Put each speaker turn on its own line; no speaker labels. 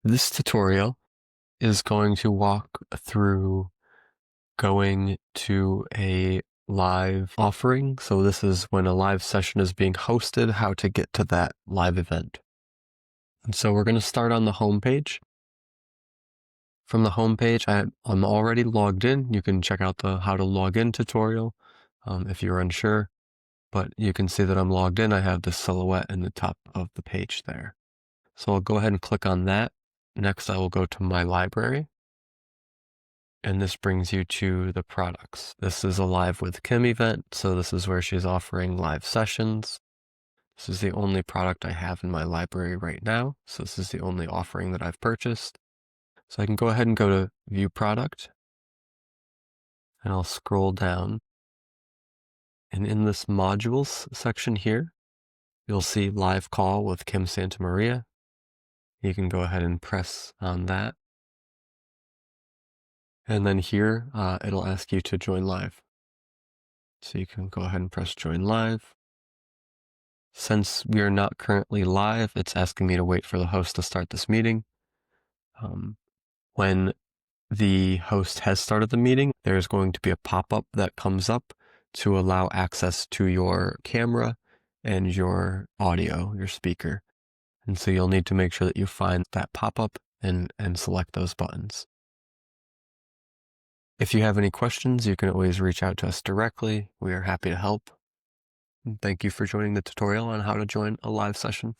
This tutorial is going to walk through going to a live offering. So this is when a live session is being hosted, how to get to that live event. And so we're going to start on the home page. From the home page, I'm already logged in. You can check out the how to log in tutorial if you're unsure, but you can see that I'm logged in. I have the silhouette in the top of the page there. So I'll go ahead and click on that. Next, I will go to my library. And this brings you to the products. This is a Live with Kim event, so this is where she's offering live sessions. This is the only product I have in my library right now, so this is the only offering that I've purchased. So I can go ahead and go to View Product, and I'll scroll down. And in this Modules section here, you'll see Live Call with Kim Santamaria. You can go ahead and press on that. And then here, it'll ask you to join live. So you can go ahead and press Join Live. Since we are not currently live, it's asking me to wait for the host to start this meeting. When the host has started the meeting, there's going to be a pop-up that comes up to allow access to your camera and your audio, your speaker. And so you'll need to make sure that you find that pop-up and select those buttons. If you have any questions, you can always reach out to us directly. We are happy to help. Thank you for joining the tutorial on how to join a live session.